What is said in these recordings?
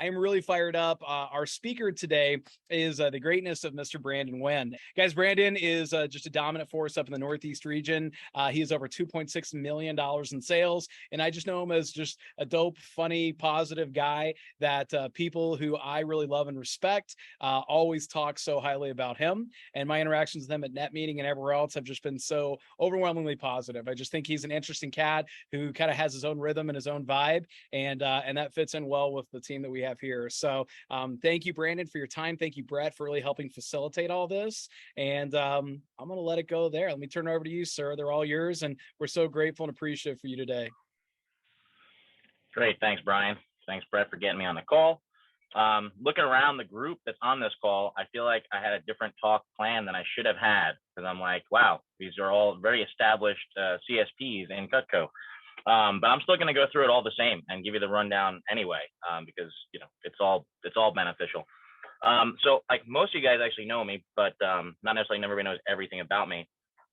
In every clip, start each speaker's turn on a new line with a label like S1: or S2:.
S1: I am really fired up. Our speaker today is the greatness of Mr. Brandon Wynn. Guys, Brandon is just a dominant force up in the Northeast region. He has over $2.6 million in sales. And I just know him as just a dope, funny, positive guy that people who I really love and respect always talk so highly about him. And my interactions with him at Net Meeting and everywhere else have just been so overwhelmingly positive. I just think he's an interesting cat who kind of has his own rhythm and his own vibe. And that fits in well with the team that we have here. So thank you, Brandon, for your time. Thank you, Brett, for really helping facilitate all this. And I'm going to let it go there. Let me turn it over to you, sir. They're all yours. And we're so grateful and appreciative for you today.
S2: Great. Thanks, Brian. Thanks, Brett, for getting me on the call. Looking around the group that's on this call, I feel like I had a different talk plan than I should have had, because I'm like, wow, these are all very established CSPs in Cutco. But I'm still going to go through it all the same and give you the rundown anyway, because it's all beneficial. So like most of you guys actually know me, but not necessarily everybody knows everything about me.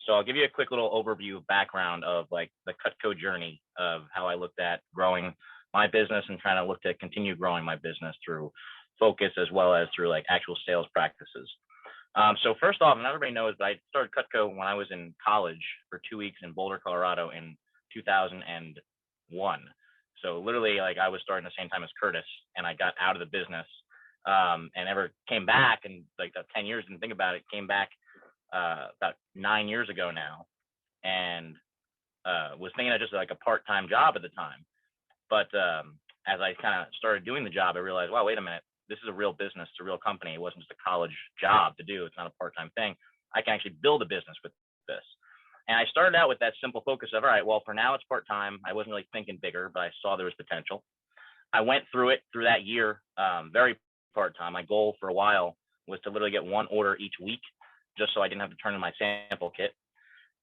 S2: So I'll give you a quick little overview background of like the Cutco journey of how I looked at growing my business and trying to look to continue growing my business through focus as well as through like actual sales practices. So first off, and everybody knows, but I started Cutco when I was in college for 2 weeks in Boulder, Colorado in 2001. So literally, like, I was starting the same time as Curtis, and I got out of the business and never came back. And like that 10 years, didn't think about it, came back about 9 years ago now, and was thinking of just like a part-time job at the time. But as I kind of started doing the job, I realized, wow, wait a minute, this is a real business, it's a real company. It wasn't just a college job to do. It's not a part-time thing. I can actually build a business with this. And I started out with that simple focus of, all right, well, for now it's part-time. I wasn't really thinking bigger, but I saw there was potential. I went through that year, very part-time. My goal for a while was to literally get one order each week, just so I didn't have to turn in my sample kit.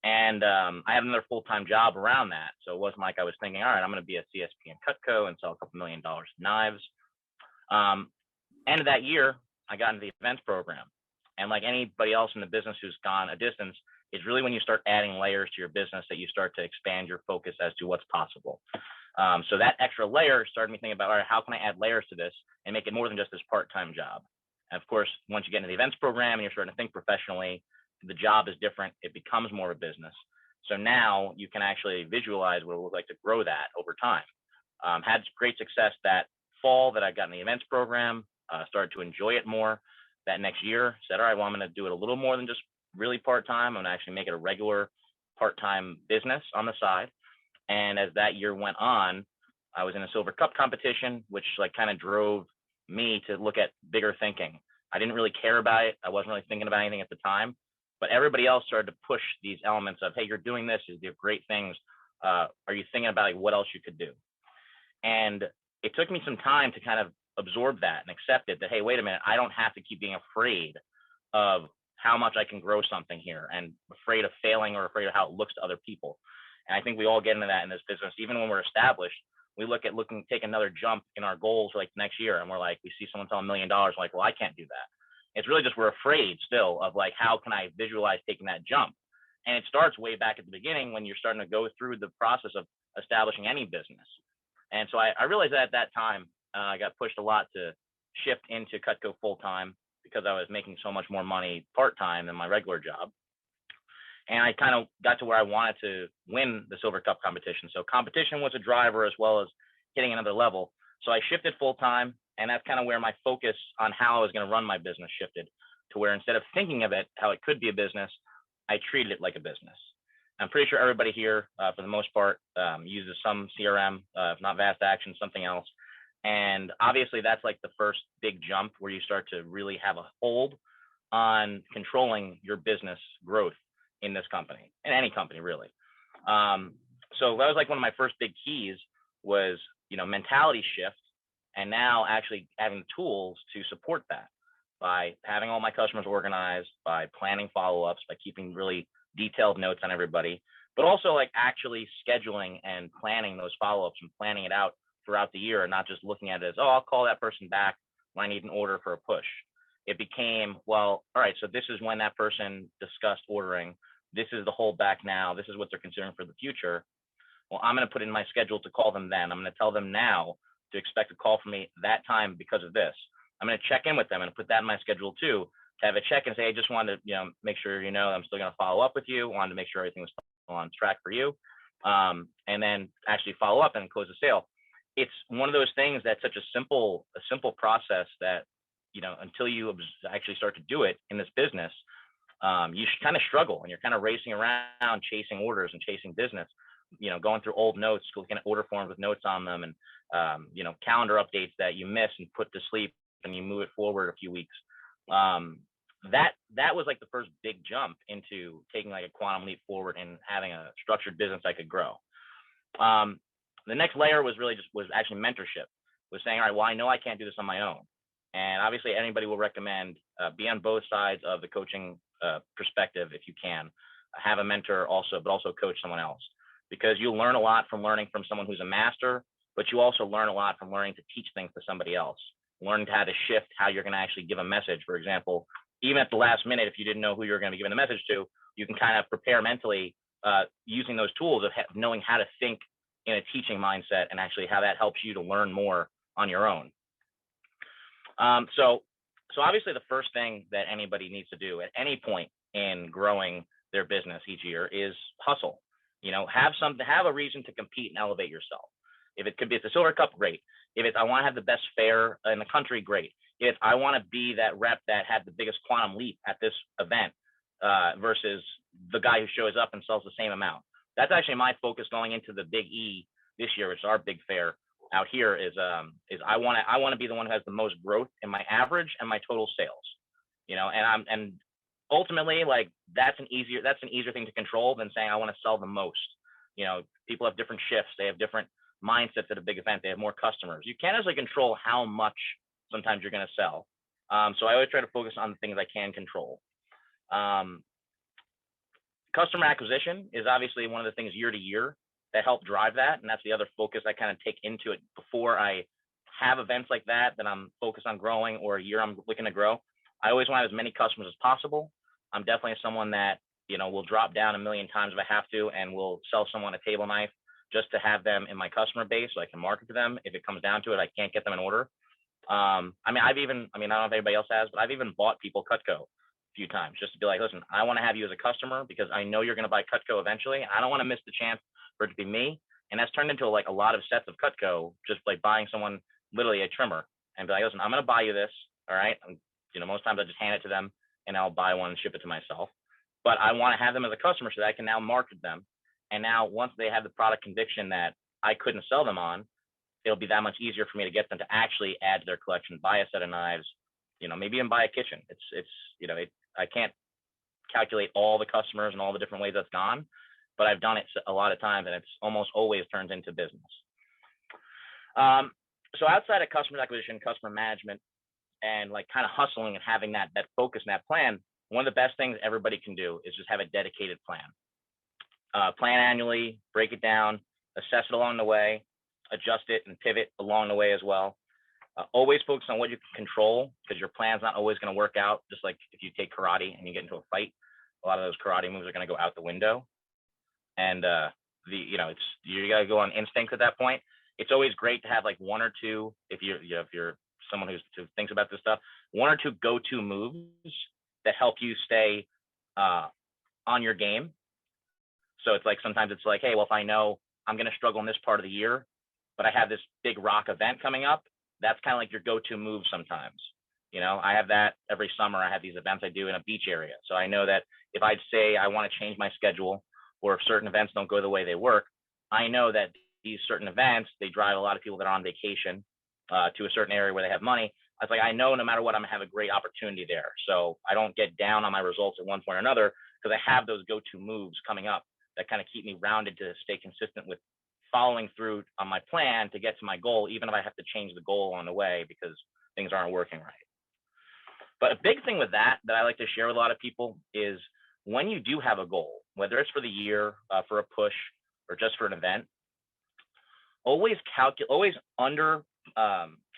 S2: And I had another full-time job around that. So it wasn't like I was thinking, all right, I'm going to be a CSP in Cutco and sell a couple $1 million of knives. End of that year, I got into the events program. And like anybody else in the business who's gone a distance, it's really when you start adding layers to your business that you start to expand your focus as to what's possible. So that extra layer started me thinking about, all right, how can I add layers to this and make it more than just this part-time job? And of course, once you get into the events program and you're starting to think professionally, the job is different. It becomes more of a business. So now you can actually visualize what it would look like to grow that over time. Had great success that fall that I got in the events program, started to enjoy it more. That next year, said, all right, well, I'm going to do it a little more than just really part-time. I'm going to actually make it a regular part-time business on the side. And as that year went on, I was in a Silver Cup competition, which like kind of drove me to look at bigger thinking. I didn't really care about it. I wasn't really thinking about anything at the time, but everybody else started to push these elements of, hey, you're doing this, you do great things. Are you thinking about like what else you could do? And it took me some time to kind of absorb that and accept it, that, hey, wait a minute, I don't have to keep being afraid of how much I can grow something here and afraid of failing or afraid of how it looks to other people. And I think we all get into that in this business. Even when we're established, we look at take another jump in our goals for like next year. And we're like, we see someone selling $1 million, like, well, I can't do that. It's really just, we're afraid still of like, how can I visualize taking that jump? And it starts way back at the beginning when you're starting to go through the process of establishing any business. And so I realized that at that time, I got pushed a lot to shift into Cutco full-time because I was making so much more money part-time than my regular job. And I kind of got to where I wanted to win the Silver Cup competition. So competition was a driver as well as hitting another level. So I shifted full-time, and that's kind of where my focus on how I was going to run my business shifted, to where instead of thinking of it, how it could be a business, I treated it like a business. I'm pretty sure everybody here, for the most part, uses some CRM, if not Vast Action, something else. And obviously that's like the first big jump where you start to really have a hold on controlling your business growth in this company, in any company really. So that was like one of my first big keys was, mentality shift, and now actually having tools to support that by having all my customers organized, by planning follow-ups, by keeping really detailed notes on everybody, but also like actually scheduling and planning those follow-ups and planning it out throughout the year, and not just looking at it as, oh, I'll call that person back when I need an order for a push. It became, well, all right, so this is when that person discussed ordering. This is the holdback now. This is what they're considering for the future. Well, I'm going to put in my schedule to call them then. I'm going to tell them now to expect a call from me that time because of this. I'm going to check in with them and put that in my schedule too, to have a check and say, I just wanted to, make sure, I'm still going to follow up with you. Wanted to make sure everything was on track for you. And then actually follow up and close the sale. It's one of those things that's such a simple process that, until you actually start to do it in this business, you kind of struggle and you're kind of racing around chasing orders and chasing business, going through old notes, looking at order forms with notes on them, and calendar updates that you miss and put to sleep and you move it forward a few weeks. That was like the first big jump into taking like a quantum leap forward and having a structured business I could grow. The next layer was actually mentorship, was saying, all right, well, I know I can't do this on my own. And obviously anybody will recommend be on both sides of the coaching perspective if you can. Have a mentor also, but also coach someone else, because you learn a lot from learning from someone who's a master, but you also learn a lot from learning to teach things to somebody else. Learn how to shift how you're going to actually give a message. For example, even at the last minute, if you didn't know who you're going to be giving the message to, you can kind of prepare mentally using those tools of knowing how to think in a teaching mindset, and actually how that helps you to learn more on your own. So obviously the first thing that anybody needs to do at any point in growing their business each year is hustle. Have a reason to compete and elevate yourself. If it could be, it's a silver cup, great. If it's, I want to have the best fair in the country, great. If I want to be that rep that had the biggest quantum leap at this event versus the guy who shows up and sells the same amount. That's actually my focus going into the Big E this year, which is our big fair out here, is I want to be the one who has the most growth in my average and my total sales. And ultimately, like, that's an easier thing to control than saying I want to sell the most. People have different shifts, they have different mindsets at a big event, they have more customers. You can't actually control how much sometimes you're going to sell. So I always try to focus on the things I can control. Customer acquisition is obviously one of the things year to year that help drive that. And that's the other focus I kind of take into it before I have events like that I'm focused on growing, or a year I'm looking to grow. I always want as many customers as possible. I'm definitely someone that, will drop down a million times if I have to, and will sell someone a table knife just to have them in my customer base so I can market to them. If it comes down to it, I can't get them an order. I don't know if anybody else has, but I've even bought people Cutco a few times just to be like, listen, I want to have you as a customer because I know you're going to buy Cutco eventually. I don't want to miss the chance for it to be me. And that's turned into like a lot of sets of Cutco, just like buying someone literally a trimmer and be like, listen, I'm going to buy you this. All right. And, most times I just hand it to them and I'll buy one and ship it to myself. But I want to have them as a customer so that I can now market them. And now once they have the product conviction that I couldn't sell them on, it'll be that much easier for me to get them to actually add to their collection, buy a set of knives, maybe even buy a kitchen. I can't calculate all the customers and all the different ways that's gone, but I've done it a lot of times, and it's almost always turns into business. So outside of customer acquisition, customer management, and like kind of hustling and having that focus and that plan, one of the best things everybody can do is just have a dedicated plan. Plan annually, break it down, assess it along the way, adjust it and pivot along the way as well. Always focus on what you can control, because your plan's not always going to work out. Just like if you take karate and you get into a fight, a lot of those karate moves are going to go out the window. And you got to go on instinct at that point. It's always great to have like one or two, if you're someone who thinks about this stuff, one or two go-to moves that help you stay on your game. So it's like, sometimes it's like, hey, well, if I know I'm going to struggle in this part of the year, but I have this big rock event coming up, that's kind of like your go-to move sometimes. I have that every summer. I have these events I do in a beach area. So I know that if I'd say I want to change my schedule, or if certain events don't go the way they work, I know that these certain events, they drive a lot of people that are on vacation to a certain area where they have money. It's like, I know no matter what, I'm going to have a great opportunity there. So I don't get down on my results at one point or another, because I have those go-to moves coming up that kind of keep me rounded to stay consistent with following through on my plan to get to my goal, even if I have to change the goal on the way because things aren't working right. But a big thing with that I like to share with a lot of people is, when you do have a goal, whether it's for the year, for a push, or just for an event, always under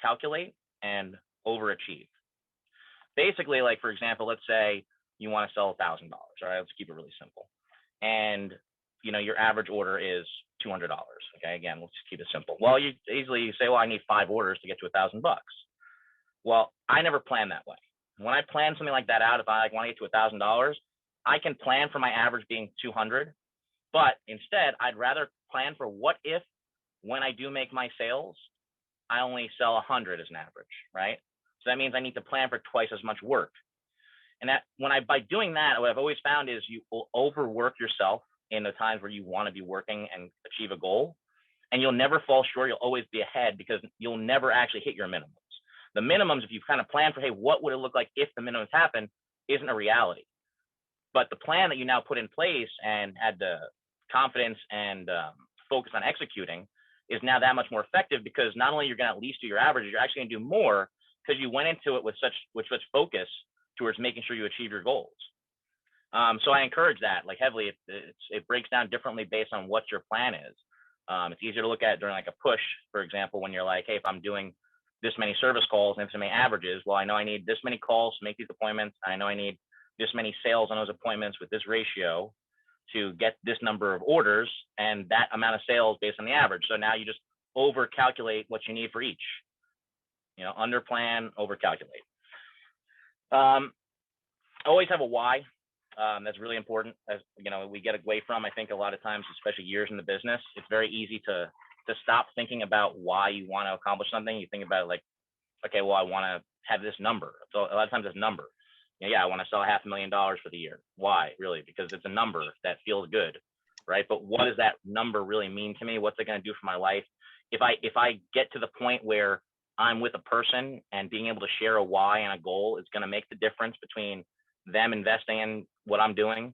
S2: calculate and overachieve. Basically, like, for example, let's say you want to sell $1,000. All right, let's keep it really simple. And your average order is $200. Okay, again, let's just keep it simple. Well, you easily say, well, I need 5 orders to get to $1,000. Well, I never plan that way. When I plan something like that out, if I want to get to $1,000, I can plan for my average being 200, but instead I'd rather plan for what if when I do make my sales, I only sell 100 as an average, right? So that means I need to plan for twice as much work. And that by doing that, what I've always found is you will overwork yourself in the times where you want to be working and achieve a goal, and you'll never fall short. You'll always be ahead because you'll never actually hit your minimums. The minimums, if you kind of plan for, hey, what would it look like if the minimums happen, isn't a reality. But the plan that you now put in place and had the confidence and focus on executing is now that much more effective, because not only you're going to at least do your averages, you're actually going to do more because you went into it with such focus towards making sure you achieve your goals. So I encourage that like heavily. It breaks down differently based on what your plan is. It's easier to look at during like a push, for example, when you're like, hey, if I'm doing this many service calls and this many averages, well, I know I need this many calls to make these appointments. I know I need this many sales on those appointments with this ratio to get this number of orders and that amount of sales based on the average. So now you just over calculate what you need for each, under plan, over calculate. Always have a why. That's really important. As we get away from, I think a lot of times, especially years in the business, it's very easy to stop thinking about why you want to accomplish something. You think about it like, okay, well, I want to have this number. So a lot of times it's number. Yeah, I want to sell $500,000 for the year. Why? Really? Because it's a number that feels good, right? But what does that number really mean to me? What's it going to do for my life? If I get to the point where I'm with a person and being able to share a why and a goal is going to make the difference between them investing in what I'm doing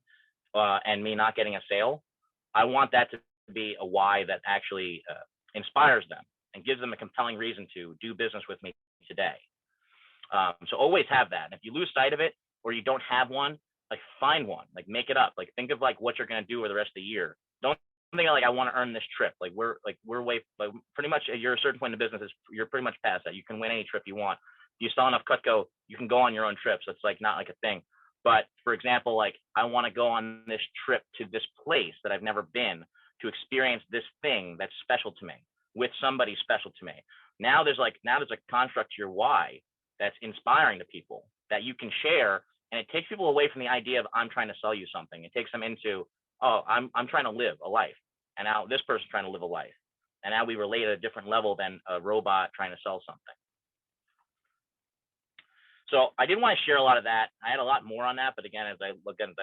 S2: and me not getting a sale, I want that to be a why that actually inspires them and gives them a compelling reason to do business with me today. So always have that. And if you lose sight of it or you don't have one, like find one, like make it up. Like think of like what you're going to do over the rest of the year. Don't think like I want to earn this trip. Like we're way, like pretty much you're a certain point in the business, you're pretty much past that. You can win any trip you want. If you sell enough Cutco, you can go on your own trips. So it's like not like a thing. But for example, like I want to go on this trip to this place that I've never been to experience this thing that's special to me with somebody special to me. Now there's a construct to your why that's inspiring to people that you can share, and it takes people away from the idea of I'm trying to sell you something. It takes them into, oh, I'm trying to live a life, and now this person's trying to live a life, and now we relate at a different level than a robot trying to sell something. So I didn't want to share a lot of that. I had a lot more on that, but again, as I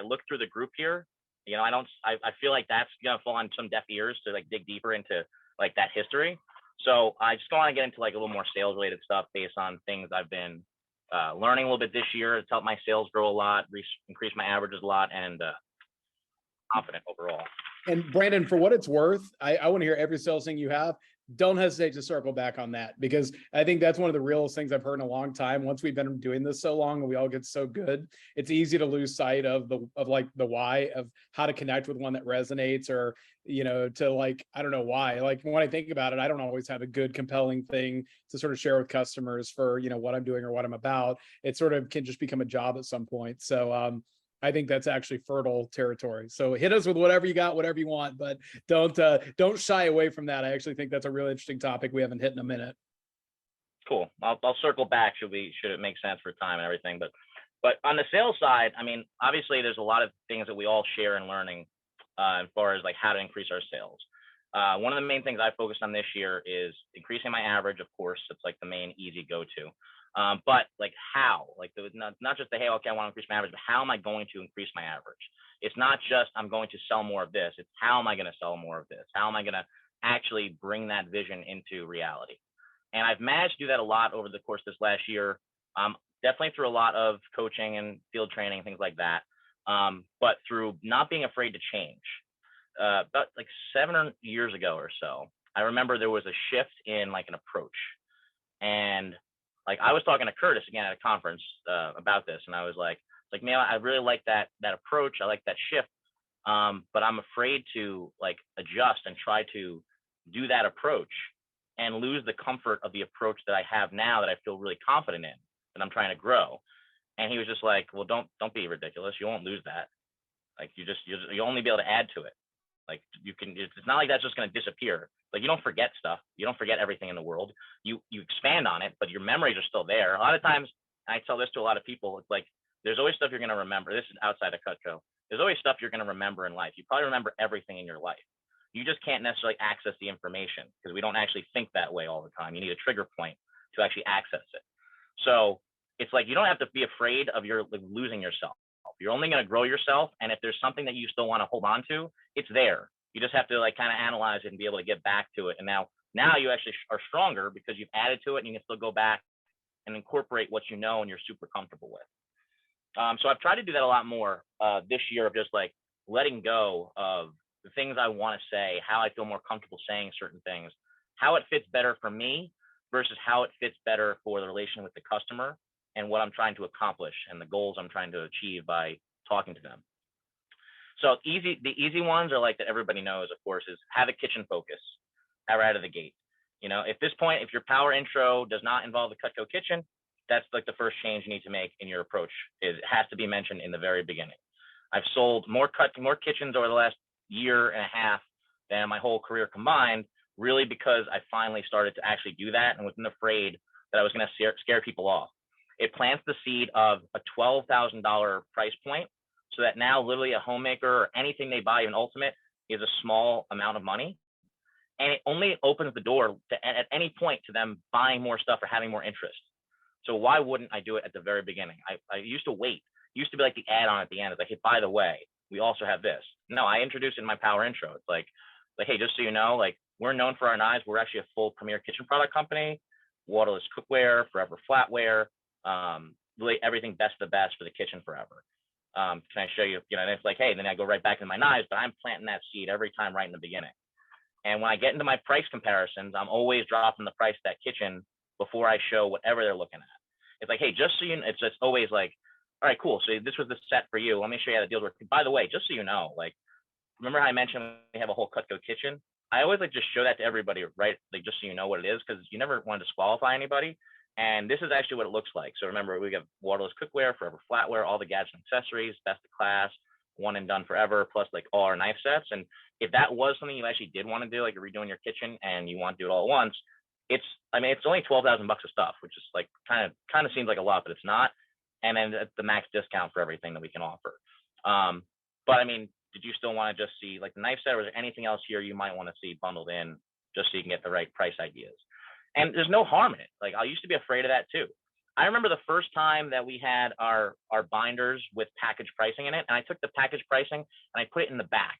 S2: look through the group here, I feel like that's gonna fall on some deaf ears to like dig deeper into like that history. So I just want to get into like a little more sales related stuff based on things I've been learning a little bit this year. It's helped my sales grow a lot, increase my averages a lot, and confident overall.
S1: And Brandon, for what it's worth, I want to hear every sales thing you have. Don't hesitate to circle back on that, because I think that's one of the realest things I've heard in a long time. Once we've been doing this so long and we all get so good, it's easy to lose sight of the why, of how to connect with one that resonates, or to like, I don't know why. Like when I think about it, I don't always have a good compelling thing to sort of share with customers for what I'm doing or what I'm about. It sort of can just become a job at some point. So I think that's actually fertile territory. So hit us with whatever you got, whatever you want, but don't shy away from that. I actually think that's a really interesting topic we haven't hit in a minute.
S2: Cool. I'll circle back. Should it make sense for time and everything? But on the sales side, I mean, obviously there's a lot of things that we all share in learning as far as like how to increase our sales. One of the main things I focused on this year is increasing my average. Of course, it's like the main easy go-to. But like how, like not just the, hey, okay, I want to increase my average, but how am I going to increase my average? It's not just I'm going to sell more of this. It's how am I going to sell more of this? How am I going to actually bring that vision into reality? And I've managed to do that a lot over the course of this last year. Definitely through a lot of coaching and field training, things like that. But through not being afraid to change. About like 7 years ago or so, I remember there was a shift in like an approach. And like I was talking to Curtis again at a conference about this, and I was like, man, I really like that approach. I like that shift, but I'm afraid to like adjust and try to do that approach and lose the comfort of the approach that I have now that I feel really confident in, that I'm trying to grow. And he was just like, well, don't be ridiculous. You won't lose that. Like you'll only be able to add to it. Like it's not like that's just going to disappear. Like you don't forget stuff. You don't forget everything in the world. You expand on it, but your memories are still there. A lot of times, I tell this to a lot of people. It's like there's always stuff you're going to remember. This is outside of Cutco. There's always stuff you're going to remember in life. You probably remember everything in your life. You just can't necessarily access the information because we don't actually think that way all the time. You need a trigger point to actually access it. So it's like you don't have to be afraid of your losing yourself. You're only going to grow yourself, and if there's something that you still want to hold on to, it's there. You just have to like kind of analyze it and be able to get back to it. And now you actually are stronger because you've added to it, and you can still go back and incorporate what you know and you're super comfortable with. So I've tried to do that a lot more this year of just like letting go of the things I want to say, how I feel more comfortable saying certain things, how it fits better for me versus how it fits better for the relation with the customer and what I'm trying to accomplish and the goals I'm trying to achieve by talking to them. So the easy ones are like that everybody knows, of course, is have a kitchen focus right out of the gate. You know, at this point, if your power intro does not involve the Cutco kitchen, that's like the first change you need to make in your approach. Is it has to be mentioned in the very beginning. I've sold more kitchens over the last year and a half than my whole career combined, really because I finally started to actually do that and wasn't afraid that I was going to scare people off. It plants the seed of a $12,000 price point so that now literally a homemaker or anything they buy, even Ultimate, is a small amount of money. And it only opens the door to, at any point, to them buying more stuff or having more interest. So why wouldn't I do it at the very beginning? I used to wait. It used to be like the add-on at the end. It's like, hey, by the way, we also have this. No, I introduced it in my power intro. It's like, hey, just so you know, like we're known for our knives. We're actually a full premier kitchen product company, waterless cookware, forever flatware, really everything best of the best for the kitchen forever. Can I show you? You know, and it's like, hey, then I go right back into my knives, but I'm planting that seed every time right in the beginning. And when I get into my price comparisons, I'm always dropping the price of that kitchen before I show whatever they're looking at. It's like, hey, just so you know, it's just always like, all right, cool. So this was the set for you. Let me show you how the deals work. By the way, just so you know, like, remember how I mentioned we have a whole Cutco kitchen? I always like just show that to everybody, right? Like, just so you know what it is, because you never want to disqualify anybody. And this is actually what it looks like. So remember, we got waterless cookware, forever flatware, all the gadgets and accessories, best of class, one and done forever, plus like all our knife sets. And if that was something you actually did want to do, like you're redoing your kitchen and you want to do it all at once, it's only $12,000 of stuff, which is like kind of seems like a lot, but it's not. And then the max discount for everything that we can offer. But I mean, did you still want to just see like the knife set, or is there anything else here you might want to see bundled in just so you can get the right price ideas? And there's no harm in it. Like I used to be afraid of that too. I remember the first time that we had our binders with package pricing in it, and I took the package pricing and I put it in the back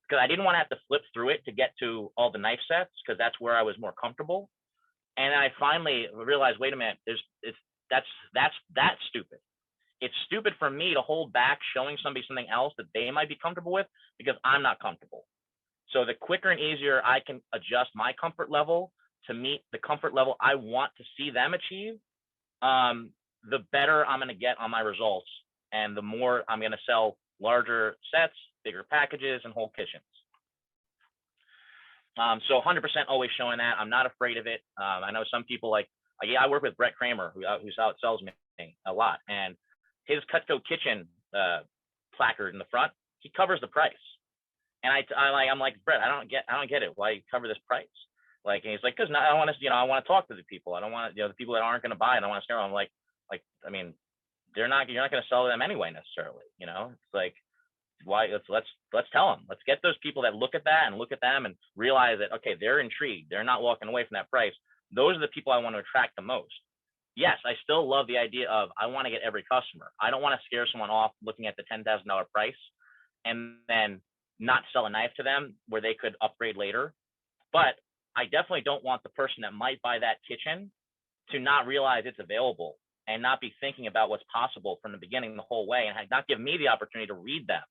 S2: because I didn't want to have to flip through it to get to all the knife sets because that's where I was more comfortable. And I finally realized, wait a minute, that's stupid. It's stupid for me to hold back showing somebody something else that they might be comfortable with because I'm not comfortable. So the quicker and easier I can adjust my comfort level to meet the comfort level I want to see them achieve, the better I'm going to get on my results and the more I'm going to sell larger sets, bigger packages, and whole kitchens. So 100% always showing that. I'm not afraid of it. I know some people I work with Brett Kramer, who sells me a lot, and his Cutco kitchen placard in the front, he covers the price. And I'm like, Brett, I don't get it. Why you cover this price? Like, and he's like, because I want to, I want to talk to the people. I don't want to, the people that aren't going to buy it, I don't want to scare them. I'm like, I mean, you're not going to sell to them anyway necessarily. It's like, why? Let's tell them. Let's get those people that look at that and look at them and realize that, okay, they're intrigued. They're not walking away from that price. Those are the people I want to attract the most. Yes, I still love the idea of I want to get every customer. I don't want to scare someone off looking at the $10,000 price and then not sell a knife to them where they could upgrade later. But I definitely don't want the person that might buy that kitchen to not realize it's available and not be thinking about what's possible from the beginning the whole way and not give me the opportunity to read them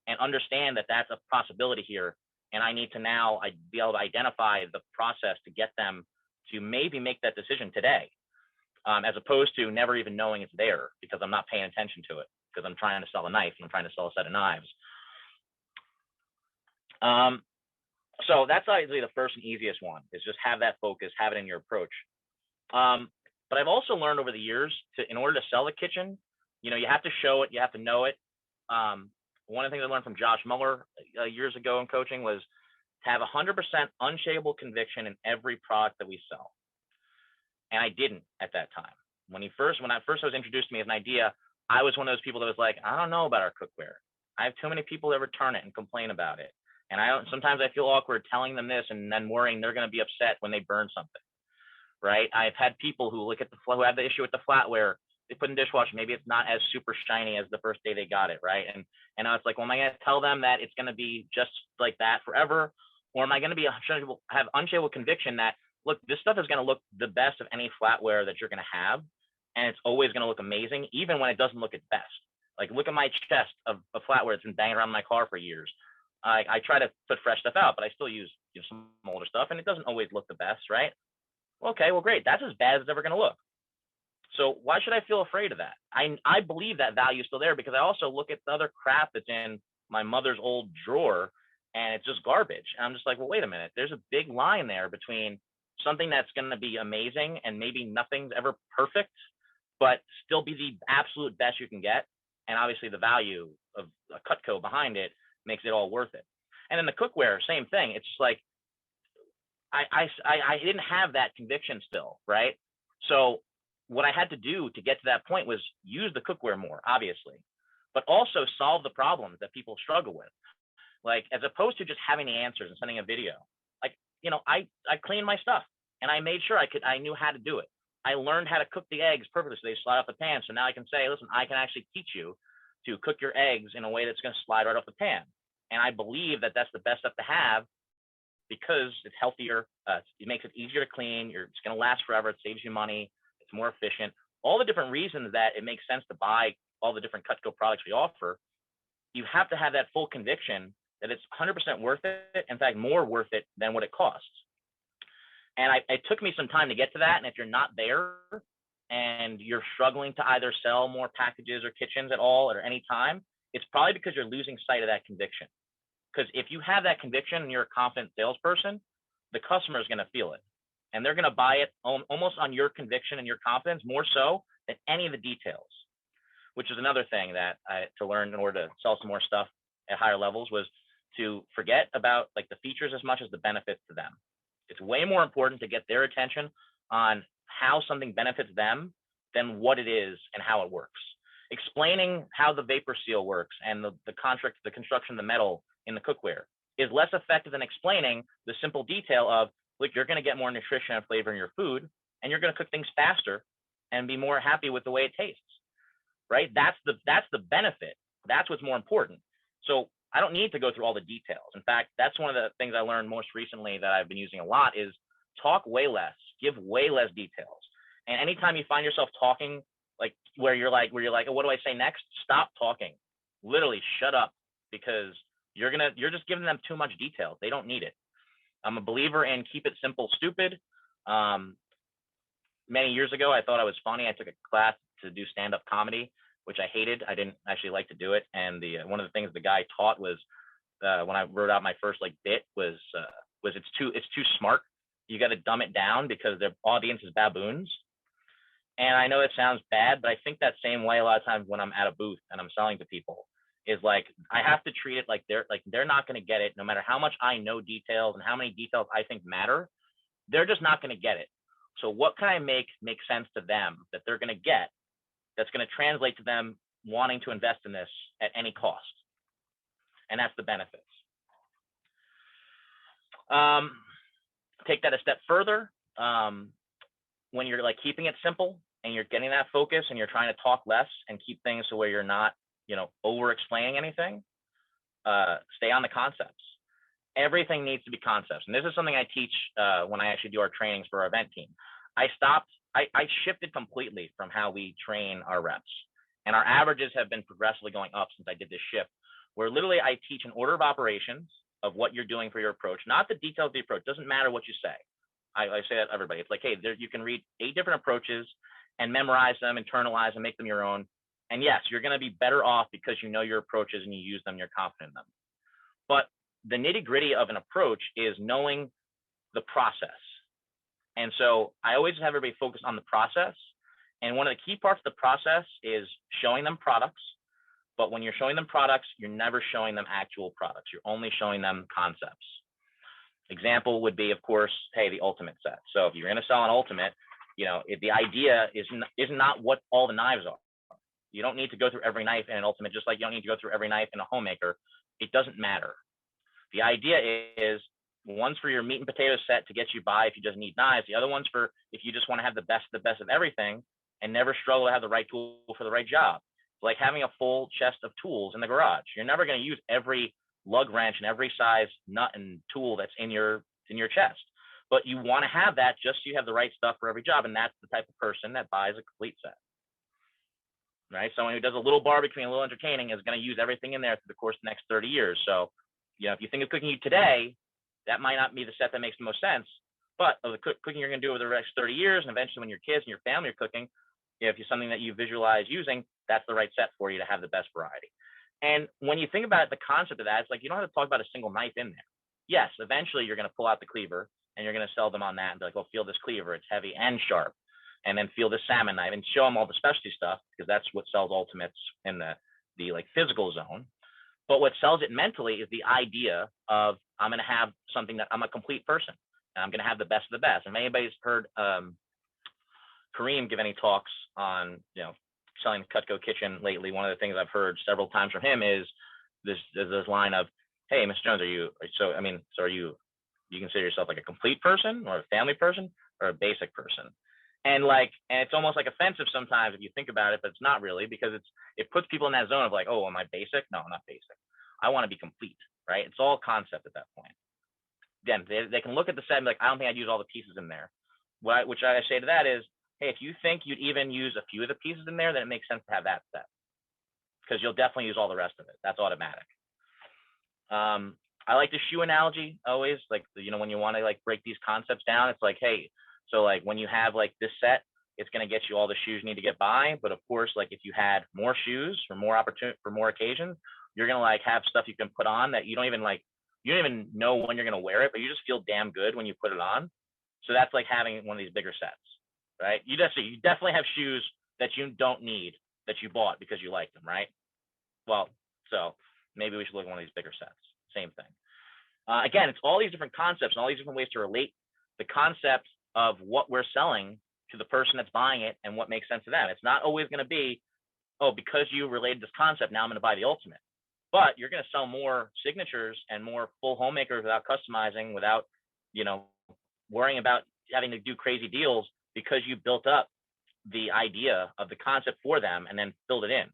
S2: and understand that that's a possibility here. And I need to now be able to identify the process to get them to maybe make that decision today, as opposed to never even knowing it's there because I'm not paying attention to it because I'm trying to sell a knife and I'm trying to sell a set of knives. So that's obviously the first and easiest one is just have that focus, have it in your approach. But I've also learned over the years in order to sell a kitchen, you have to show it, you have to know it. one of the things I learned from Josh Muller years ago in coaching was to have 100% unshakable conviction in every product that we sell. And I didn't at that time. When I first was introduced to me as an idea, I was one of those people that was like, I don't know about our cookware. I have too many people that return it and complain about it. And sometimes I feel awkward telling them this and then worrying they're going to be upset when they burn something, right? I've had people who who have the issue with the flatware. They put in dishwasher. Maybe it's not as super shiny as the first day they got it, right? And I was like, well, am I going to tell them that it's going to be just like that forever? Or am I going to have unshakable conviction that, look, this stuff is going to look the best of any flatware that you're going to have. And it's always going to look amazing, even when it doesn't look its best. Like, look at my chest of flatware that's been banging around my car for years. I try to put fresh stuff out, but I still use some older stuff, and it doesn't always look the best, right? Okay, well, great. That's as bad as it's ever going to look. So why should I feel afraid of that? I believe that value is still there because I also look at the other crap that's in my mother's old drawer, and it's just garbage. And I'm just like, well, wait a minute. There's a big line there between something that's going to be amazing and maybe nothing's ever perfect, but still be the absolute best you can get. And obviously the value of a Cutco behind it makes it all worth it. And in the cookware, same thing. It's just like, I didn't have that conviction still, right? So what I had to do to get to that point was use the cookware more, obviously, but also solve the problems that people struggle with. Like, as opposed to just having the answers and sending a video, like, I cleaned my stuff and I made sure I knew how to do it. I learned how to cook the eggs perfectly so they slide off the pan. So now I can say, listen, I can actually teach you to cook your eggs in a way that's going to slide right off the pan. And I believe that that's the best stuff to have because it's healthier. It makes it easier to clean. It's going to last forever. It saves you money. It's more efficient. All the different reasons that it makes sense to buy all the different Cutco products we offer, you have to have that full conviction that it's 100% worth it. In fact, more worth it than what it costs. And it took me some time to get to that. And if you're not there and you're struggling to either sell more packages or kitchens at all or any time, it's probably because you're losing sight of that conviction. Because if you have that conviction and you're a confident salesperson, the customer is going to feel it. And they're going to buy it almost on your conviction and your confidence, more so than any of the details, which is another thing that to learn in order to sell some more stuff at higher levels was to forget about like the features as much as the benefits to them. It's way more important to get their attention on how something benefits them than what it is and how it works. Explaining how the vapor seal works and the construction of the metal in the cookware is less effective than explaining the simple detail of, look, you're going to get more nutrition and flavor in your food, and you're going to cook things faster and be more happy with the way it tastes, right? That's the benefit. That's what's more important. So I don't need to go through all the details. In fact, that's one of the things I learned most recently that I've been using a lot is talk way less, give way less details. And anytime you find yourself talking like where you're like, oh, what do I say next? Stop talking. Literally shut up, because you're just giving them too much detail. They don't need it. I'm a believer in keep it simple, stupid. Many years ago, I thought I was funny. I took a class to do stand-up comedy, which I hated. I didn't actually like to do it. And one of the things the guy taught was when I wrote out my first bit was it's too smart. You got to dumb it down because their audience is baboons. And I know it sounds bad, but I think that same way a lot of times when I'm at a booth and I'm selling to people is like I have to treat it like they're not going to get it, no matter how much I know details and how many details I think matter. They're just not going to get it. So what can I make sense to them that they're going to get that's going to translate to them wanting to invest in this at any cost? And that's the benefits. Take that a step further. When you're keeping it simple and you're getting that focus and you're trying to talk less and keep things to where you're not, over explaining anything, stay on the concepts. Everything needs to be concepts. And this is something I teach when I actually do our trainings for our event team. I shifted completely from how we train our reps. And our averages have been progressively going up since I did this shift, where literally I teach an order of operations of what you're doing for your approach, not the details of the approach. It doesn't matter what you say. I say that to everybody. It's like, hey, you can read 8 different approaches and memorize them, internalize them, make them your own. And yes, you're going to be better off because you know your approaches and you use them, you're confident in them. But the nitty gritty of an approach is knowing the process. And so I always have everybody focus on the process. And one of the key parts of the process is showing them products, But when you're showing them products, you're never showing them actual products. You're only showing them concepts. Example would be, of course, hey, the ultimate set. So if you're going to sell an ultimate, the idea is not what all the knives are. You don't need to go through every knife in an ultimate, just like you don't need to go through every knife in a homemaker. It doesn't matter. The idea is one's for your meat and potato set to get you by if you just need knives. The other one's for if you just want to have the best of everything and never struggle to have the right tool for the right job. It's like having a full chest of tools in the garage. You're never going to use every lug wrench and every size nut and tool that's in your chest. But you want to have that just so you have the right stuff for every job. And that's the type of person that buys a complete set. Right? Someone who does a little barbecue and a little entertaining is going to use everything in there through the course of the next 30 years. So, if you think of cooking today, that might not be the set that makes the most sense, but of the cooking you're going to do over the next 30 years, and eventually when your kids and your family are cooking, if you're something that you visualize using, that's the right set for you to have the best variety. And when you think about the concept of that, it's like you don't have to talk about a single knife in there. Yes, eventually you're going to pull out the cleaver and you're going to sell them on that and be like, well, feel this cleaver, it's heavy and sharp. And then feel this salmon knife and show them all the specialty stuff, because that's what sells ultimates in the like physical zone. But what sells it mentally is the idea of I'm going to have something that I'm a complete person and I'm going to have the best of the best. And if anybody's heard Kareem give any talks on, selling the Cutco kitchen lately, one of the things I've heard several times from him is this line of, hey, Mr. Jones, are you consider yourself like a complete person or a family person or a basic person? And it's almost like offensive sometimes if you think about it, but it's not really, because it puts people in that zone of like, oh, am I basic? No, I'm not basic. I want to be complete, right? It's all concept at that point. Again, they can look at the set and be like, I don't think I'd use all the pieces in there. Which I say to that is, hey, if you think you'd even use a few of the pieces in there, then it makes sense to have that set, because you'll definitely use all the rest of it. That's automatic. I like the shoe analogy always, like, when you want to like break these concepts down, it's like, hey, so like when you have like this set, it's going to get you all the shoes you need to get by. But of course, like if you had more shoes for more occasions, you're going to like have stuff you can put on that you don't even know when you're going to wear it, but you just feel damn good when you put it on. So that's like having one of these bigger sets, right? You definitely have shoes that you don't need that you bought because you like them, right? Well, so maybe we should look at one of these bigger sets. Same thing. Again, it's all these different concepts and all these different ways to relate the concept of what we're selling to the person that's buying it and what makes sense to them. It's not always going to be, oh, because you related this concept, now I'm going to buy the ultimate. But you're going to sell more signatures and more full homemakers without customizing, without, worrying about having to do crazy deals, because you built up the idea of the concept for them and then filled it in.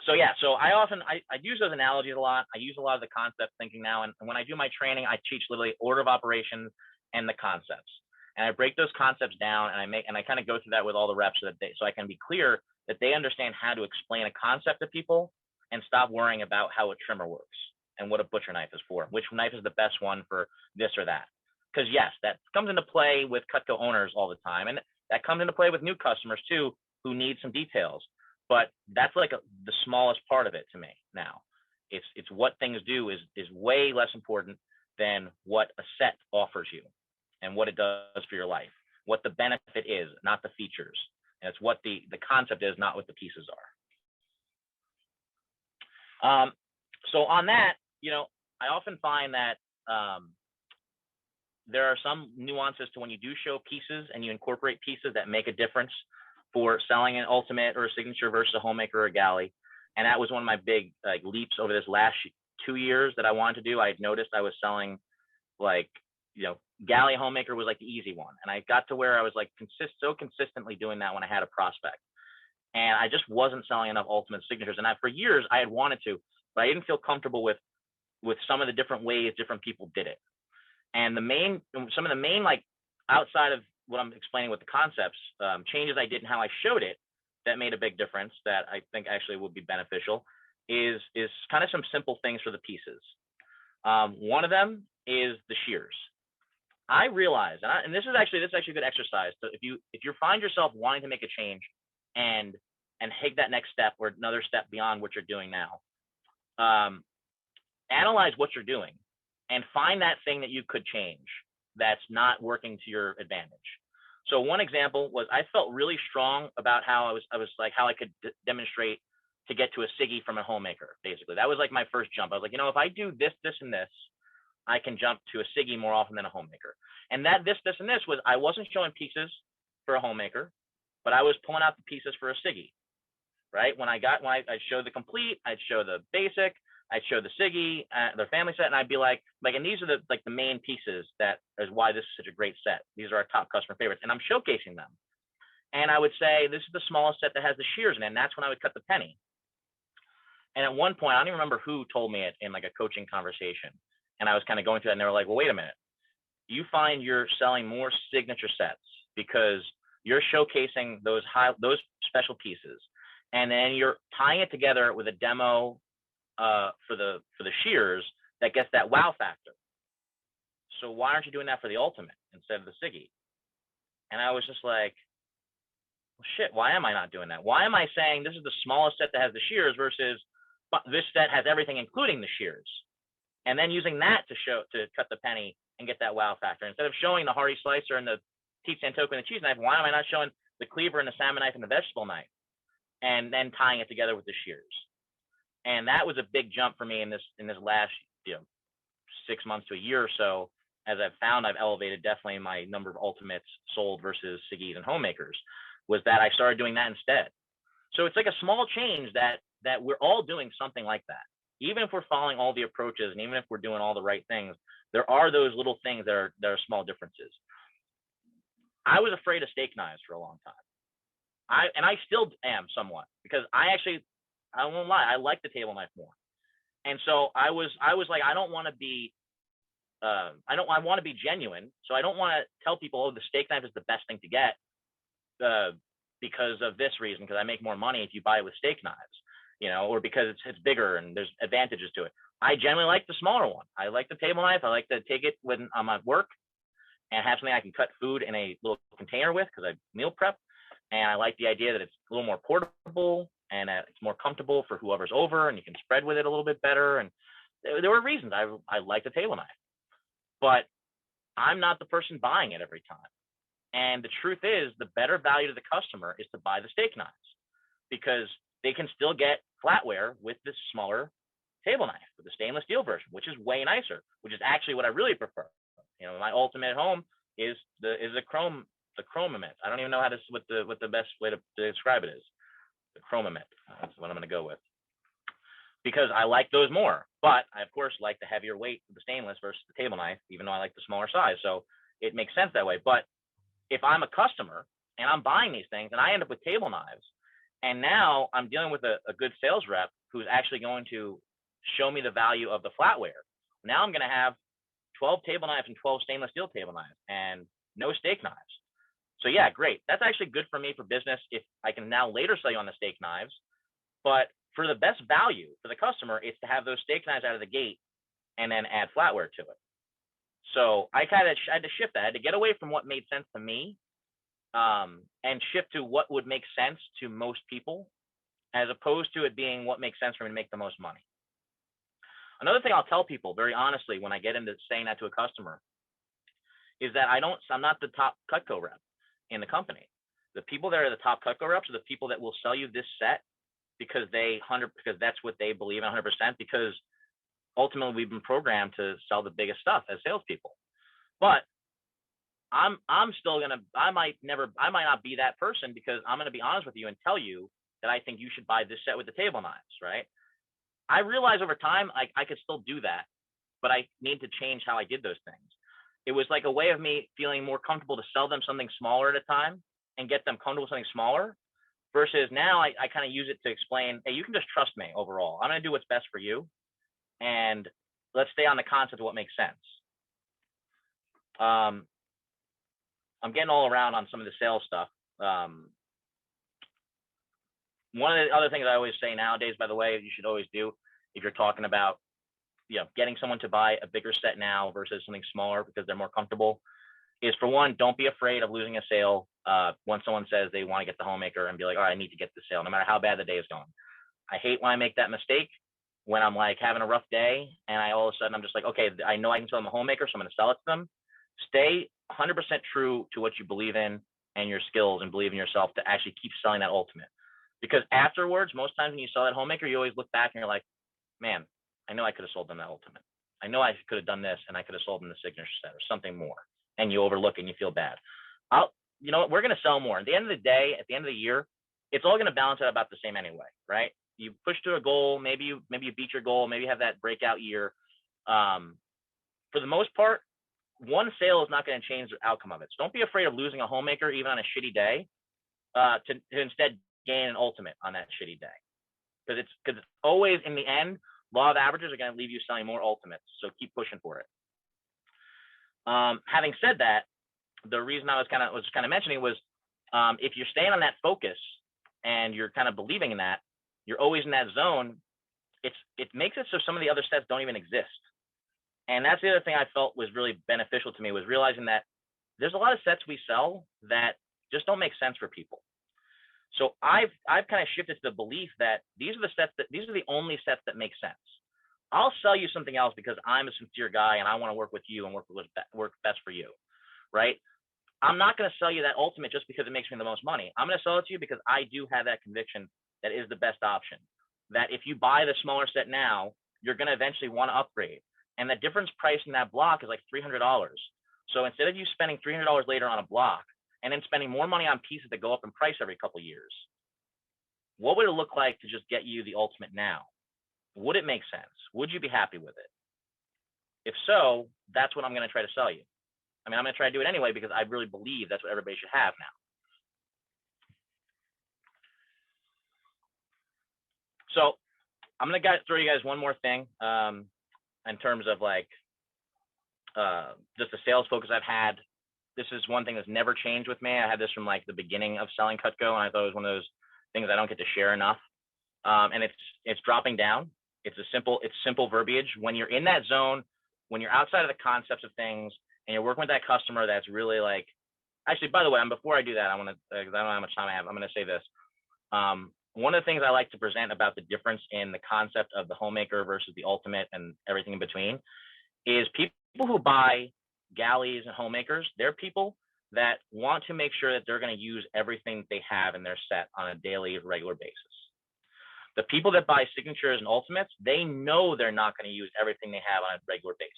S2: So I use those analogies a lot. I use a lot of the concept thinking now. And when I do my training, I teach literally order of operations and the concepts. And I break those concepts down and I kind of go through that with all the reps so I can be clear that they understand how to explain a concept to people and stop worrying about how a trimmer works and what a butcher knife is for, which knife is the best one for this or that. Because yes, that comes into play with Cutco owners all the time. And that comes into play with new customers too, who need some details. But that's like the smallest part of it to me now. It's what things do is way less important than what a set offers you and what it does for your life. What the benefit is, not the features. And it's what the concept is, not what the pieces are. So on that, I often find that there are some nuances to when you do show pieces and you incorporate pieces that make a difference for selling an ultimate or a signature versus a homemaker or a galley. And that was one of my big leaps over this last 2 years that I wanted to do. I had noticed I was selling galley homemaker was like the easy one. And I got to where I was like so consistently doing that when I had a prospect. And I just wasn't selling enough ultimate signatures. And for years I had wanted to, but I didn't feel comfortable with some of the different ways different people did it. And some of the main, like outside of what I'm explaining with the concepts, changes I did in how I showed it that made a big difference that I think actually would be beneficial is kind of some simple things for the pieces. One of them is the shears. I realize, and this is actually a good exercise. So if you find yourself wanting to make a change and take that next step or another step beyond what you're doing now, analyze what you're doing and find that thing that you could change that's not working to your advantage. So one example was I felt really strong about how I was like how I could demonstrate to get to a Siggy from a homemaker. Basically, that was like my first jump. I was like, if I do this, this, and this, I can jump to a Siggy more often than a homemaker. And that this, and this was I wasn't showing pieces for a homemaker, but I was pulling out the pieces for a Siggy. Right? When I'd show the complete, I'd show the basic, I'd show the Siggy, the family set, and I'd be like, and these are the main pieces that is why this is such a great set. These are our top customer favorites, and I'm showcasing them. And I would say, this is the smallest set that has the shears in it, and that's when I would cut the penny. And at one point, I don't even remember who told me it in like a coaching conversation. And I was kind of going through that, and they were like, well, wait a minute. You find you're selling more signature sets because you're showcasing those special pieces, and then you're tying it together with a demo for the shears that gets that wow factor. So why aren't you doing that for the ultimate instead of the Siggy? And I was just like, well, shit, why am I not doing that? Why am I saying this is the smallest set that has the shears versus this set has everything including the shears? And then using that to cut the penny and get that wow factor. Instead of showing the hearty slicer and the Pete Santoku and the cheese knife, why am I not showing the cleaver and the salmon knife and the vegetable knife? And then tying it together with the shears. And that was a big jump for me in this last 6 months to a year or so. As I've found, I've elevated definitely my number of ultimates sold versus Siggy's and homemakers, was that I started doing that instead. So it's like a small change that we're all doing something like that. Even if we're following all the approaches and even if we're doing all the right things, there are those little things that are small differences. I was afraid of steak knives for a long time. I still am somewhat, because I won't lie, I like the table knife more. And so I was like, I don't want to be, I want to be genuine. So I don't want to tell people, oh, the steak knife is the best thing to get because of this reason, because I make more money if you buy it with steak knives, or because it's bigger and there's advantages to it. I generally like the smaller one. I like the table knife. I like to take it when I'm at work and have something I can cut food in a little container with, because I meal prep. And I like the idea that it's a little more portable and it's more comfortable for whoever's over, and you can spread with it a little bit better. And there were reasons I like the table knife, but I'm not the person buying it every time. And the truth is, the better value to the customer is to buy the steak knives, because they can still get flatware with this smaller table knife, with the stainless steel version, which is way nicer, which is actually what I really prefer. My ultimate at home is the chrome. The chromomet. I don't even know what the best way to describe it is. The chromomet. That's what I'm going to go with, because I like those more. But I of course like the heavier weight of the stainless versus the table knife, even though I like the smaller size. So it makes sense that way. But if I'm a customer and I'm buying these things and I end up with table knives, and now I'm dealing with a good sales rep who's actually going to show me the value of the flatware. Now I'm going to have 12 table knives and 12 stainless steel table knives and no steak knives. So yeah, great. That's actually good for me for business if I can now later sell you on the steak knives. But for the best value for the customer, it's to have those steak knives out of the gate and then add flatware to it. So I had to shift that. I had to get away from what made sense to me and shift to what would make sense to most people, as opposed to it being what makes sense for me to make the most money. Another thing I'll tell people very honestly when I get into saying that to a customer is that I'm not the top Cutco rep in the company. The people that are the top Cutco reps are the people that will sell you this set because that's what they believe in 100%, because ultimately we've been programmed to sell the biggest stuff as salespeople. But I might not be that person, because I'm going to be honest with you and tell you that I think you should buy this set with the table knives, right? I realized over time I could still do that, but I need to change how I did those things. It was like a way of me feeling more comfortable to sell them something smaller at a time and get them comfortable with something smaller, versus now I kind of use it to explain, hey, you can just trust me overall. I'm going to do what's best for you, and let's stay on the concept of what makes sense. I'm getting all around on some of the sales stuff. One of the other things I always say nowadays, by the way, you should always do if you're talking about getting someone to buy a bigger set now versus something smaller because they're more comfortable, is, for one, don't be afraid of losing a sale when someone says they want to get the homemaker, and be like, all right, I need to get the sale, no matter how bad the day is going. I hate when I make that mistake, when I'm like having a rough day and all of a sudden I'm just like, okay, I know I can sell them a homemaker, so I'm going to sell it to them. Stay 100% true to what you believe in and your skills and believe in yourself to actually keep selling that ultimate. Because afterwards, most times when you sell that homemaker, you always look back and you're like, man, I know I could have sold them that ultimate. I know I could have done this and I could have sold them the signature set or something more. And you overlook and you feel bad. You know what? We're going to sell more. At the end of the day, at the end of the year, it's all going to balance out about the same anyway, right? You push to a goal, maybe you beat your goal, maybe you have that breakout year. For the most part, one sale is not going to change the outcome of it. So don't be afraid of losing a homemaker even on a shitty day, to instead gain an ultimate on that shitty day. Because it's always, in the end, law of averages are going to leave you selling more ultimates. So keep pushing for it. Having said that, the reason I was kind of mentioning was, if you're staying on that focus and you're kind of believing in that, you're always in that zone. It makes it so some of the other sets don't even exist. And that's the other thing I felt was really beneficial to me, was realizing that there's a lot of sets we sell that just don't make sense for people. So I've kind of shifted to the belief that these are the only sets that make sense. I'll sell you something else because I'm a sincere guy and I want to work with you and work best for you, right? I'm not going to sell you that ultimate just because it makes me the most money. I'm going to sell it to you because I do have that conviction that is the best option. That if you buy the smaller set now, you're going to eventually want to upgrade. And the difference price in that block is like $300. So instead of you spending $300 later on a block and then spending more money on pieces that go up in price every couple of years, what would it look like to just get you the ultimate now? Would it make sense? Would you be happy with it? If so, that's what I'm going to try to sell you. I mean, I'm going to try to do it anyway because I really believe that's what everybody should have now. So I'm going to throw you guys one more thing in terms of like just the sales focus I've had. This is one thing that's never changed with me. I had this from like the beginning of selling Cutco, and I thought it was one of those things I don't get to share enough. And it's dropping down. It's simple verbiage. When you're in that zone, when you're outside of the concepts of things, and you're working with that customer that's really like, actually, by the way, before I do that, I want to, because I don't know how much time I have, I'm going to say this. One of the things I like to present about the difference in the concept of the homemaker versus the ultimate and everything in between is people who buy galleys and homemakers, they're people that want to make sure that they're going to use everything they have in their set on a daily, regular basis. The people that buy signatures and ultimates, they know they're not going to use everything they have on a regular basis.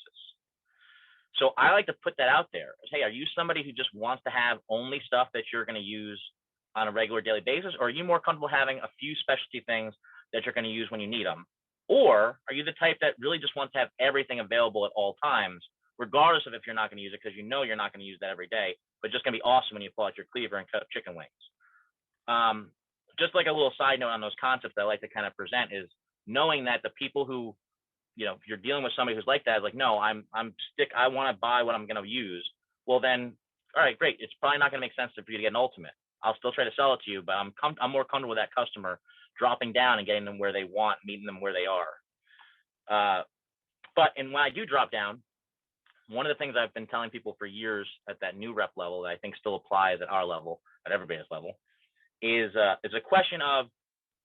S2: So I like to put that out there. Hey, are you somebody who just wants to have only stuff that you're going to use on a regular daily basis? Or are you more comfortable having a few specialty things that you're going to use when you need them? Or are you the type that really just wants to have everything available at all times, regardless of if you're not going to use it, because you know you're not going to use that every day, but just going to be awesome when you pull out your cleaver and cut up chicken wings? Just like a little side note on those concepts I like to kind of present is knowing that the people who, you know, if you're dealing with somebody who's like that, is like, no, I want to buy what I'm going to use. Well, then, all right, great. It's probably not going to make sense for you to get an ultimate. I'll still try to sell it to you, but I'm more comfortable with that customer dropping down and getting them where they want, meeting them where they are. And when I do drop down, one of the things I've been telling people for years at that new rep level that I think still applies at our level, at everybody's level, is a question of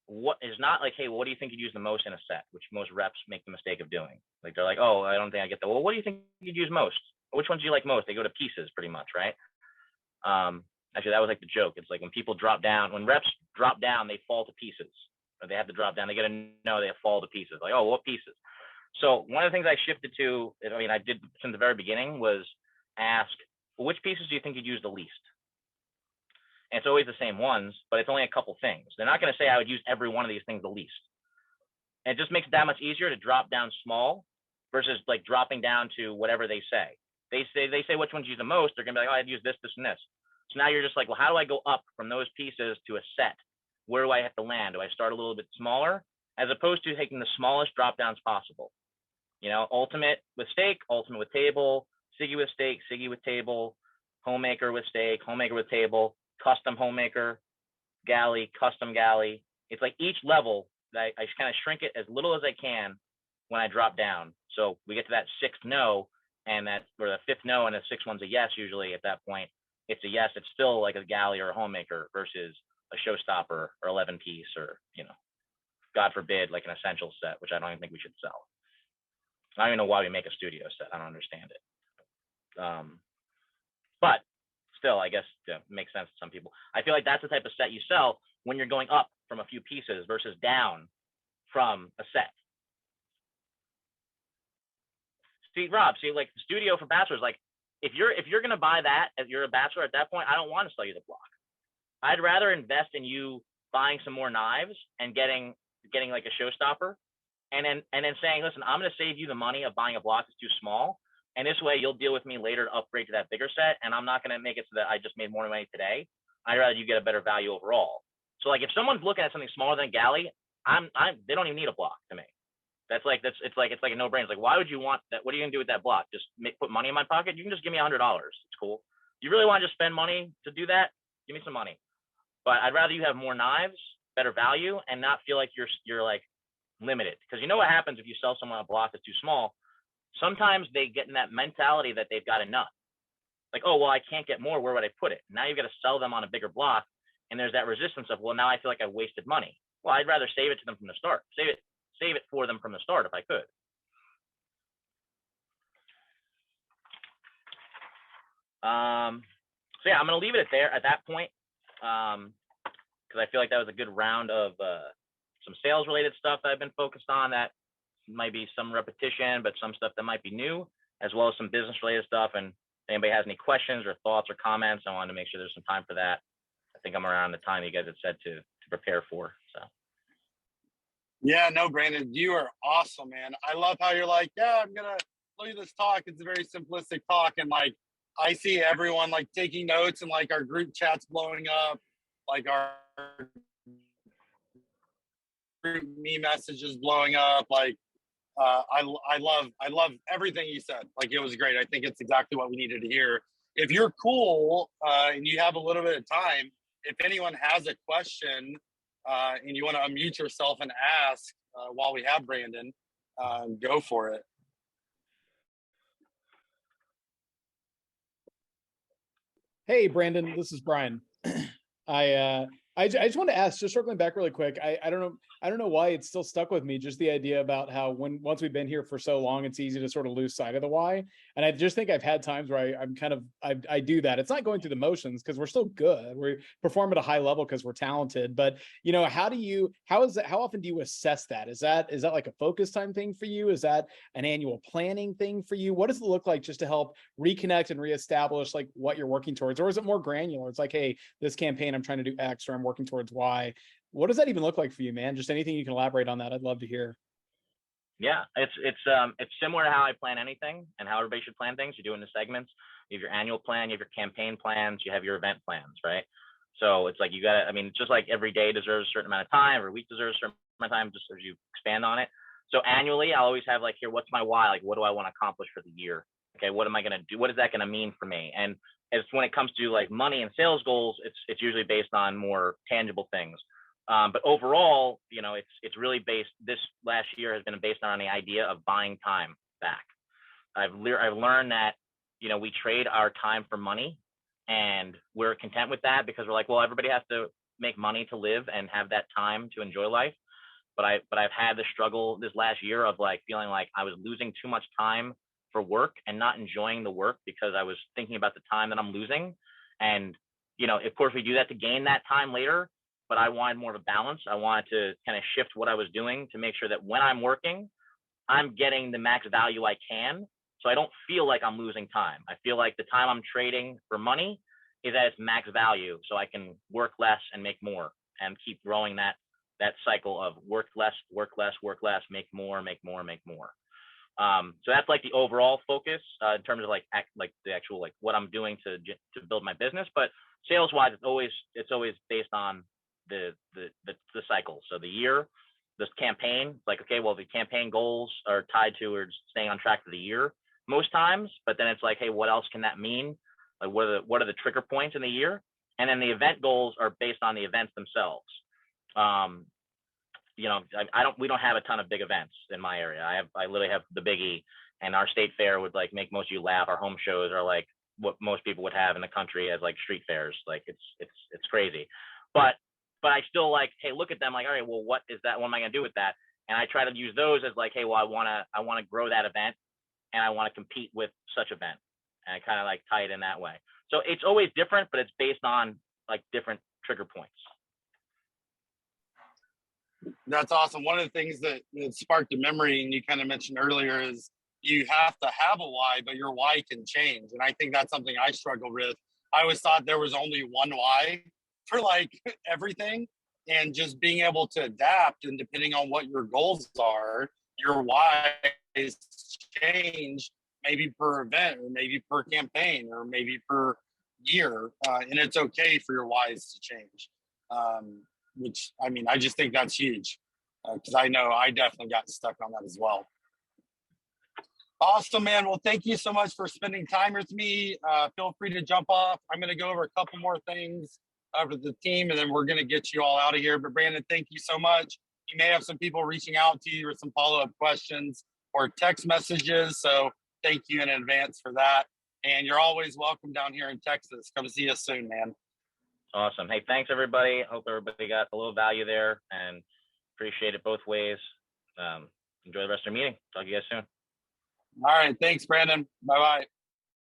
S2: what is not like, hey, well, what do you think you'd use the most in a set, which most reps make the mistake of doing. Like, they're like, oh, I don't think I get that. Well, what do you think you'd use most? Which ones do you like most? They go to pieces pretty much, right? Actually, that was like the joke. It's like when people drop down, when reps drop down, they fall to pieces. Or they have to drop down. They got to know they fall to pieces. Like, oh, what pieces? So one of the things I shifted to, I did from the very beginning, was ask, well, which pieces do you think you'd use the least? And it's always the same ones, but it's only a couple things. They're not going to say I would use every one of these things the least. And it just makes it that much easier to drop down small versus like dropping down to whatever they say. They say which ones you use the most. They're going to be like, oh, I'd use this, this, and this. So now you're just like, well, how do I go up from those pieces to a set? Where do I have to land? Do I start a little bit smaller, as opposed to taking the smallest drop downs possible? You know, ultimate with stake, ultimate with table, Siggy with stake, Siggy with table, homemaker with stake, homemaker with table, custom homemaker, galley, custom galley. It's like each level that I kind of shrink it as little as I can when I drop down. So we get to that sixth no, or the fifth no, and the sixth one's a yes. Usually at that point, it's a yes. It's still like a galley or a homemaker versus a showstopper or 11 piece, or, you know, God forbid, like an essential set, which I don't even think we should sell. I don't even know why we make a studio set. I don't understand it. But still, I guess, makes sense to some people. I feel like that's the type of set you sell when you're going up from a few pieces versus down from a set. See, Rob, like the studio for bachelors, like if you're gonna buy that as you're a bachelor at that point, I don't want to sell you the block. I'd rather invest in you buying some more knives and getting like a showstopper, and then saying, listen, I'm gonna save you the money of buying a block that's too small, and this way you'll deal with me later to upgrade to that bigger set, and I'm not gonna make it so that I just made more money today. I'd rather you get a better value overall. So like if someone's looking at something smaller than a galley, they don't even need a block to me. It's like a no-brainer. It's like, why would you want that? What are you gonna do with that block? Just put money in my pocket? You can just give me $100. It's cool. You really want to just spend money to do that? Give me some money. But I'd rather you have more knives, better value, and not feel like you're like limited. Because you know what happens if you sell someone a block that's too small? Sometimes they get in that mentality that they've got enough. Like, oh well, I can't get more. Where would I put it? Now you've got to sell them on a bigger block, and there's that resistance of, well, now I feel like I wasted money. Well, I'd rather save it to them from the start. Save it for them from the start if I could. So yeah, I'm gonna leave it there at that point, because I feel like that was a good round of some sales related stuff that I've been focused on. That might be some repetition, but some stuff that might be new, as well as some business related stuff. And if anybody has any questions or thoughts or comments, I wanted to make sure there's some time for that. I think I'm around the time you guys had said to prepare for. So.
S3: Yeah, no, Brandon, you are awesome, man. I love how you're like, yeah, I'm gonna look at this talk. It's a very simplistic talk, and like I see everyone like taking notes, and like our group chat's blowing up, like our group me messages blowing up. Like I love everything you said. Like it was great. I think it's exactly what we needed to hear. If you're cool and you have a little bit of time, if anyone has a question and you want to unmute yourself and ask while we have Brandon, go for it.
S1: Hey, Brandon, this is Brian. I just want to ask, just circling back really quick. I don't know why it's still stuck with me. Just the idea about how once we've been here for so long, it's easy to sort of lose sight of the why. And I just think I've had times where I do that. It's not going through the motions because we're still good. We perform at a high level because we're talented. But you know, how often do you assess that? Is that like a focus time thing for you? Is that an annual planning thing for you? What does it look like just to help reconnect and reestablish like what you're working towards? Or is it more granular? It's like, hey, this campaign I'm trying to do X, or I'm working towards Y. What does that even look like for you, man? Just anything you can elaborate on that, I'd love to hear.
S2: Yeah, it's similar to how I plan anything and how everybody should plan things. You do it in the segments. You have your annual plan, you have your campaign plans, you have your event plans, right? So it's like just like every day deserves a certain amount of time, every week deserves a certain amount of time, just as you expand on it. So annually, I always have like, here, what's my why? Like, what do I want to accomplish for the year? Okay, what am I going to do? What is that going to mean for me? And as when it comes to like money and sales goals, it's usually based on more tangible things. But overall, you know, it's really based. This last year has been based on the idea of buying time back. I've learned that, you know, we trade our time for money, and we're content with that because we're like, well, everybody has to make money to live and have that time to enjoy life. But I've had the struggle this last year of like feeling like I was losing too much time for work and not enjoying the work because I was thinking about the time that I'm losing. And, you know, of course we do that to gain that time later, but I wanted more of a balance. I wanted to kind of shift what I was doing to make sure that when I'm working, I'm getting the max value I can. So I don't feel like I'm losing time. I feel like the time I'm trading for money is at its max value. So I can work less and make more and keep growing that cycle of work less, make more. So that's like the overall focus in terms of like the actual like what I'm doing to build my business. But sales wise, it's always based on the cycle. So the year, this campaign, like, okay, well, the campaign goals are tied towards staying on track for the year most times. But then it's like, hey, what else can that mean? Like, what are the trigger points in the year? And then the event goals are based on the events themselves. You know, we don't have a ton of big events in my area. I literally have the biggie, and our state fair would like make most of you laugh. Our home shows are like what most people would have in the country as like street fairs. Like it's crazy, but I still like, hey, look at them. Like, all right, well, what is that? What am I gonna do with that? And I try to use those as like, hey, well, I wanna grow that event, and I want to compete with such event, and I kind of like tie it in that way. So it's always different, but it's based on like different trigger points.
S3: That's awesome. One of the things that sparked a memory, and you kind of mentioned earlier, is you have to have a why, but your why can change. And I think that's something I struggle with. I always thought there was only one why for like everything, and just being able to adapt, and depending on what your goals are, your why is change, maybe per event or maybe per campaign or maybe per year. And it's okay for your whys to change. Which, I mean, I just think that's huge, because I know I definitely got stuck on that as well. Awesome, man. Well, thank you so much for spending time with me. Feel free to jump off. I'm going to go over a couple more things with the team, and then we're going to get you all out of here. But Brandon, thank you so much. You may have some people reaching out to you with some follow-up questions or text messages. So thank you in advance for that. And you're always welcome down here in Texas. Come see us soon, man.
S2: Awesome. Hey, thanks everybody. Hope everybody got a little value there, and appreciate it both ways. Enjoy the rest of the meeting. Talk to you guys soon.
S3: All right. Thanks, Brandon. Bye-bye.